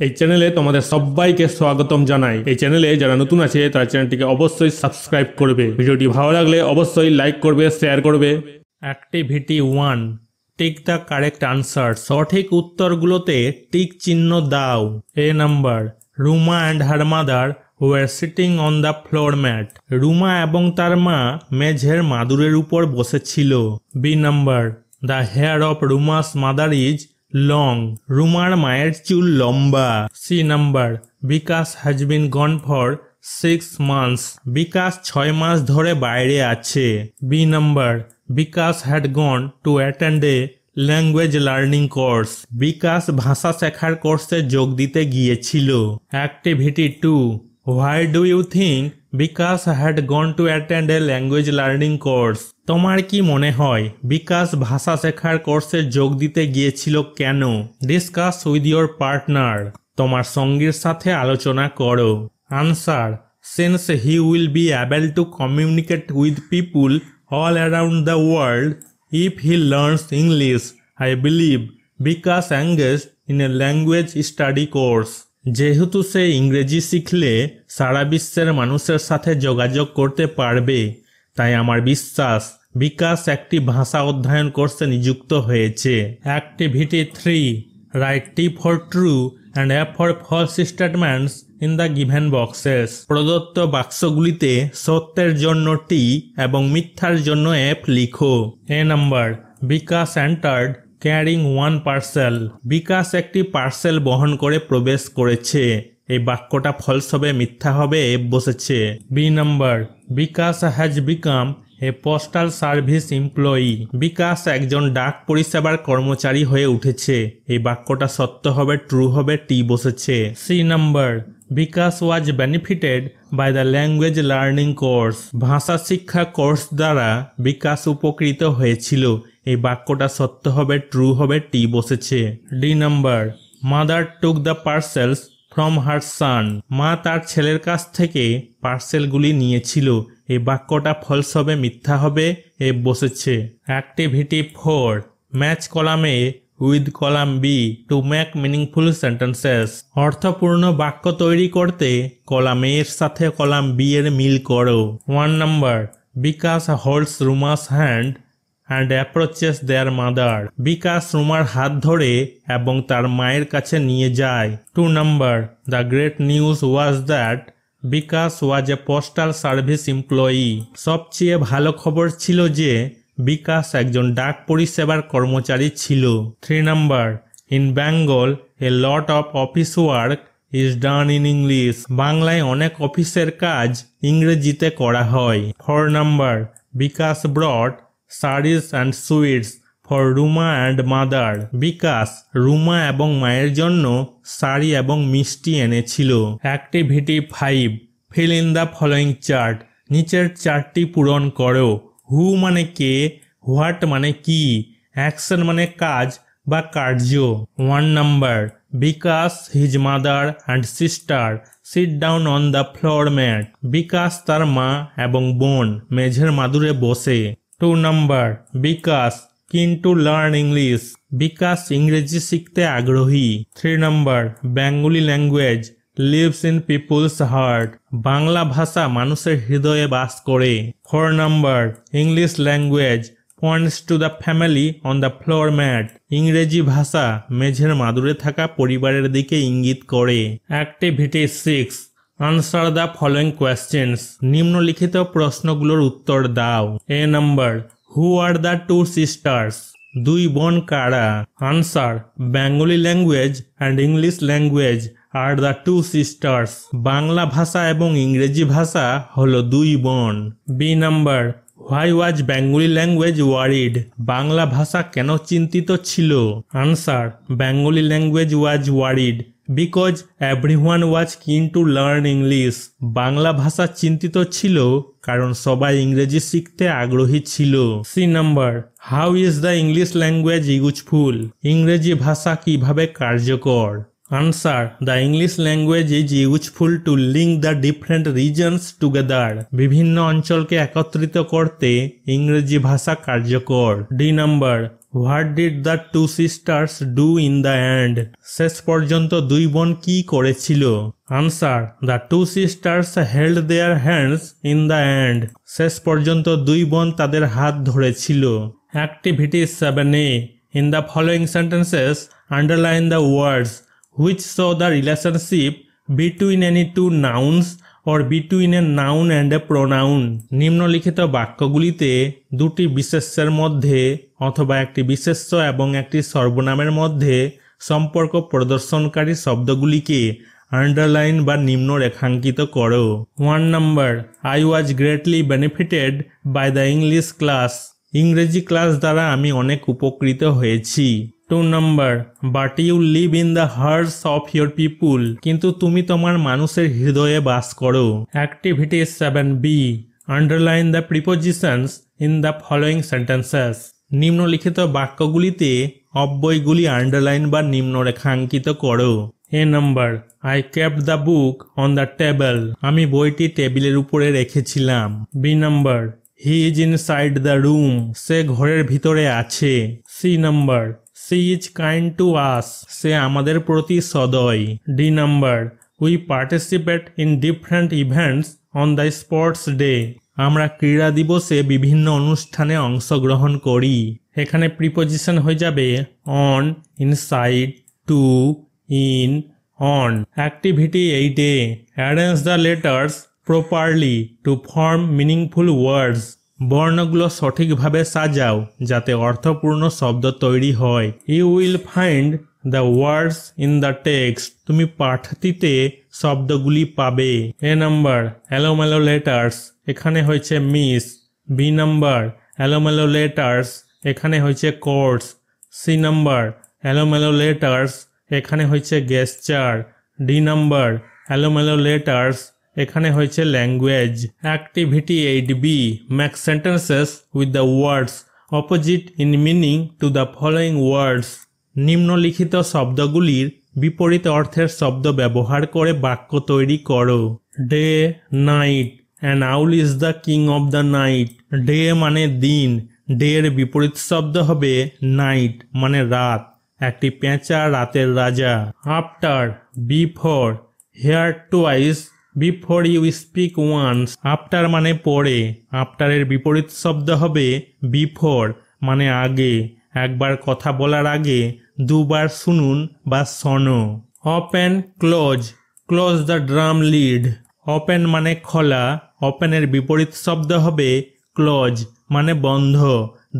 এই চ্যানেলে তোমাদের সবাইকে স্বাগতম জানাই। এই চ্যানেলে যারা নতুন আছে তারা চ্যানেলটিকে অবশ্যই সাবস্ক্রাইব করবে। ভিডিওটি ভালো লাগলে অবশ্যই লাইক করবে, শেয়ার করবে। Activity 1, tick the correct answer. সঠিক উত্তরগুলোতে টিক চিহ্ন দাও। A number, Ruma and her mother were sitting on the floor mat. Ruma এবং তার মা মেঝের মাদুরের উপর বসেছিল। B number, the hair of Ruma's mother is long. রুমার মায়ের চুল লম্বা। C number, Bikash has been gone for 6 months। Bikash 6 মাস ধরে বাইরে আছে। B number, Bikash had gone to attend a language learning course. Bikash ভাষা শেখার কোর্সে যোগ দিতে গিয়েছিল। Activity 2, why do you think Bikash had gone to attend a language learning course? তোমার কি মনে হয় বিকাশ ভাষা শেখার কোর্সে যোগ দিতে গিয়েছিল কেন? Discuss with your partner. তোমার সঙ্গীর সাথে আলোচনা করো। Answer, since he will be able to communicate with people all around the world if he learns English, I believe Bikash engaged in a language study course। যেহেতু সে ইংরেজি শিখলে সারা বিশ্বের মানুষের সাথে যোগাযোগ করতে পারবে, তাই আমার বিশ্বাস বিকাশ একটি ভাষা অধ্যয়ন কোর্সে নিযুক্ত হয়েছে। Activity 3, write T for true and F for false statements in the given boxes. প্রদত্ত বাক্সগুলিতে সত্যের জন্য টি এবং মিথ্যার জন্য এফ লিখো। এ নাম্বার, বিকাশ এন্টার্ড ক্যারিং 1 পার্সেল। বিকাশ একটি পার্সেল বহন করে প্রবেশ করেছে। এই বাক্যটা ফলস হবে, মিথ্যা হবে, এফ বসেছে। B number, Bikash has become a postal service employee. Bikash একজন ডাক পরিষেবার কর্মচারী হয়ে উঠেছে। এই বাক্যটা সত্য হবে, ট্রু হবে, টি বসেছে। C number, Bikash was benefited by the language learning course. ভাষা শিক্ষা কোর্স দ্বারা বিকাশ উপকৃত হয়েছিল। এই বাক্যটা সত্য হবে, ট্রু হবে, টি বসেছে। D number, mother took the parcels from her son. মা তার ছেলের কাছ থেকে পার্সেলগুলি নিয়েছিল। এই বাক্যটা ফলস হবে, মিথ্যা হবে, এফ বসেছে। Activity 4, match column A with column B to make meaningful sentences. অর্থপূর্ণ বাক্য তৈরি করতে কলাম এ এর সাথে কলাম বি এর মিল করো। 1 number, Bikash holds Ruma's hand and approaches their mother. Bikash রুমার হাত ধরে এবং তার মায়ের কাছে নিয়ে যায়। 2 number, the great news was that Bikash was a postal service employee. সবচেয়ে ভালো খবর ছিল যে বিকাশ একজন ডাক পরিষেবার কর্মচারী ছিল। 3 number, in Bengal a lot of office work is done in English. বাংলায় অনেক অফিসের কাজ ইংরেজিতে করা হয়। 4 number, Bikash brought saris and sweets for Ruma and mother. Bikash Ruma এবং মায়ের জন্য শাড়ি এবং মিষ্টি এনেছিল। Activity 5, fill in the following chart. নিচের চার্টটি পূরণ করো। হু মানে কে, হোয়াট মানে কি, অ্যাকশন মানে কাজ বা কার্য। 1 number, Bikash his mother and sister sit down on the floor mat. Bikash তার মা এবং বোন মেঝের মাদুরে বসে। 2 নাম্বার, বিকাশ কিন টু লার্ন ইংলিশ। বিকাশ ইংরেজি শিখতে আগ্রহী। 3 number, Bengali language lives in people's heart. Bangla ভাষা মানুষের হৃদয়ে বাস করে। 4 number, English language points to the family on the floor mat. ইংরেজি ভাষা মেঝের মাদুরে থাকা পরিবারের দিকে ইঙ্গিত করে। Activity 6, answer the following questions. নিম্নলিখিত প্রশ্নগুলোর উত্তর দাও। A number, who are the 2 sisters? 2 বোন কারা? Answer, Bengali language and English language are the 2 sisters. Bangla ভাষা এবং ইংরেজি ভাষা হলো 2 বোন। B number, why was Bengali language worried? বাংলা ভাষা কেন চিন্তিত ছিল? Answer, Bengali language was worried because everyone was keen to learn English. Bangla ভাষা চিন্তিত ছিল কারণ সবাই ইংরেজি শিখতে আগ্রহী ছিল। C number, how is the English language useful? ইংরেজি ভাষা কিভাবে কার্যকর? Answer, the English language is useful to link the different reasons together. বিভিন্ন অঞ্চলকে একত্রিত করতে ইংরেজি ভাষা কার্যকর। D number, what did the two sisters do in the end? শেষ পর্যন্ত দুই বোন কি করেছিল? Answer, the two sisters held their hands in the end. শেষ পর্যন্ত দুই বোন তাদের হাত ধরেছিল। Activity 7A, in the following sentences underline the words which show the relationship between any two nouns or between a noun and a pronoun। নিম্নলিখিত বাক্যগুলিতে দুটি বিশেষ্যের মধ্যে অথবা একটি বিশেষ্য এবং একটি সর্বনামের মধ্যে সম্পর্ক প্রদর্শনকারী শব্দগুলিকে আন্ডারলাইন বা নিম্ন রেখাঙ্কিত করো। 1 number, I was greatly benefited by the English class. ইংরেজি ক্লাস দ্বারা আমি অনেক উপকৃত হয়েছি। 2 number, but you live in the hearts of your people. কিন্তু তুমি তোমার মানুষের হৃদয়ে বাস করো। Activity 7B, underline the prepositions in the following sentences. নিম্নলিখিত বাক্যগুলিতে অব্যয়গুলি আন্ডারলাইন বা নিম্ন রেখাঙ্কিত করো। A number, I kept the book on the table. আমি বইটি টেবিলের উপরে রেখেছিলাম। B number, he is inside the room. সে ঘরের ভিতরে আছে। C number, she is kind to us. সে আমাদের প্রতি সদয়। D number, we participate in different events on the sports day. আমরা ক্রীড়া দিবসে বিভিন্ন অনুষ্ঠানে অংশগ্রহণ করি। এখানে প্রিপোজিশন হয়ে যাবে on, inside, to, in, on. Activity 8A, arrange the letters properly to form meaningful words. বর্ণগুলো সঠিকভাবে সাজাও যাতে অর্থপূর্ণ শব্দ তৈরি হয়। You will find the words in the text. তুমি পাঠটিতে শব্দগুলি পাবে। এ নাম্বার, এলোমেলো লেটার্স। এখানে হয়েছে মিস। বি নাম্বার, এলোমেলো লেটার্স। এখানে হয়েছে কোর্স। সি নাম্বার, এলোমেলো লেটার্স। এখানে হয়েছে গেস্টার। ডি নাম্বার, এলোমেলো লেটার্স। এখানে হয়েছে language. Activity 8B, make sentences with the words opposite in meaning to the following words. নিম্নলিখিত শব্দগুলির বিপরীত অর্থের শব্দ ব্যবহার করে বাক্য তৈরি করো। Day, night. An owl is the king of the night. Day মানে দিন। ডে এর বিপরীত শব্দ হবে নাইট মানে রাত। একটি পেঁচা রাতের রাজা। After, before. Hear twice before you speak once. After মানে পরে। আফটারের বিপরীত শব্দ হবে বিফোর মানে আগে। একবার কথা বলার আগে দুবার শুনুন বা শোনো। Open, close. Close the drum lead. Open মানে খোলা। ওপেনের বিপরীত শব্দ হবে ক্লোজ মানে বন্ধ।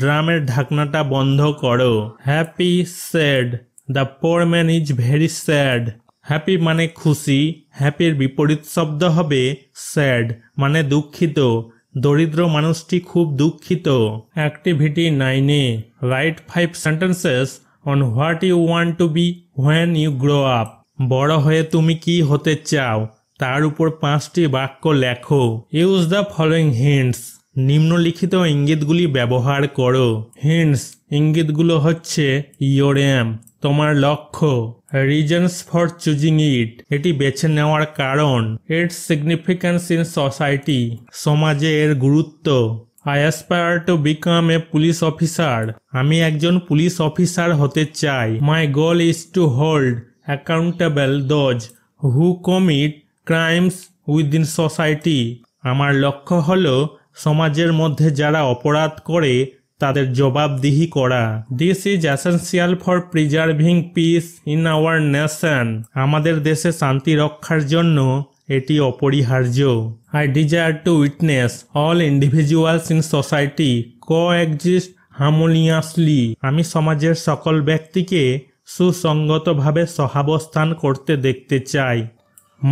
ড্রামের ঢাকনাটা বন্ধ করো। Happy, sad. The poor man is very sad. Happy মানে খুশি। হ্যাপির বিপরীত শব্দ হবে স্যাড মানে দুঃখিত। দরিদ্র মানুষটি খুব দুঃখিত। Activity 9A, write 5 sentences on what you want to be when you grow up. বড় হয়ে তুমি কি হতে চাও তার উপর 5টি বাক্য লেখো। Use the following hints. নিম্নলিখিত ইঙ্গিতগুলি ব্যবহার করো। হিন্টস ইঙ্গিতগুলো হচ্ছে ইয়োর এম তোমার লক্ষ্য। রিজনস ফর চুজিং ইট এটি বেছে নেওয়ার কারণ। ইটস সিগনিফিক্যান্স ইন সোসাইটি সমাজে এর গুরুত্ব। I aspire to become a police officer আমি একজন পুলিশ অফিসার হতে চাই। My goal is to hold accountable those who commit crimes within society আমার লক্ষ্য হলো সমাজের মধ্যে যারা অপরাধ করে তাদের জবাবদিহি করা। This is essential for preserving peace in our nation আমাদের দেশে শান্তি রক্ষার জন্য এটি অপরিহার্য। I desire to witness all individuals in society coexist harmoniously আমি সমাজের সকল ব্যক্তিকে সুসংগতভাবে সহাবস্থান করতে দেখতে চাই।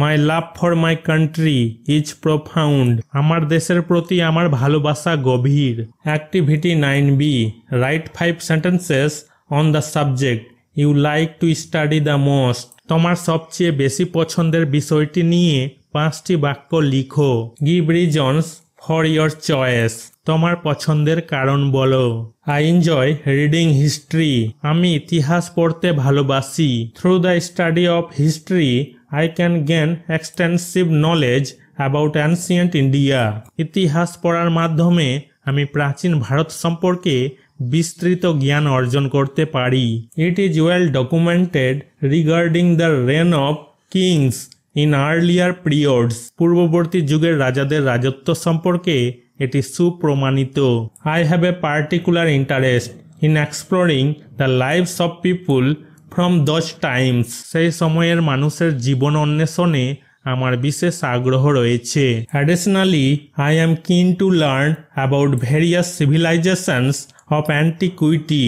My love for my country is profound আমার দেশের প্রতি আমার ভালোবাসা গভীর। Activity 9B, write 5 sentences on the subject you like to study the most তোমার সবচেয়ে বেশি পছন্দের বিষয়টি নিয়ে 5টি বাক্য লিখো। Give reasons for your choice তোমার পছন্দের কারণ বলো। আই এনজয় রিডিং হিস্ট্রি আমি ইতিহাস পড়তে ভালোবাসি। Through the study of history I can gain extensive knowledge about ancient India ইতিহাস পড়ার মাধ্যমে আমি প্রাচীন ভারত সম্পর্কে বিস্তৃত জ্ঞান অর্জন করতে পারি। It is well documented regarding the reign of kings in earlier periods. পূর্ববর্তী যুগের রাজাদের রাজত্ব সম্পর্কে এটি সুপ্রমাণিত। I have a particular interest in exploring the lives of people from those times. সেই সময়ের মানুষের জীবন অন্বেষণে আমার বিশেষ আগ্রহ রয়েছে। অ্যাডিশনালি আই অ্যাম কিন to learn about various civilisations of antiquity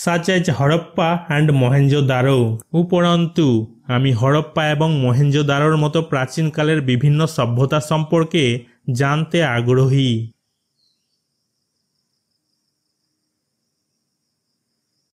such as Harappa and Mohenjo-daro. উপরন্তু আমি হরপ্পা এবং মহেঞ্জোদারোর মতো প্রাচীনকালের বিভিন্ন সভ্যতা সম্পর্কে জানতে আগ্রহী।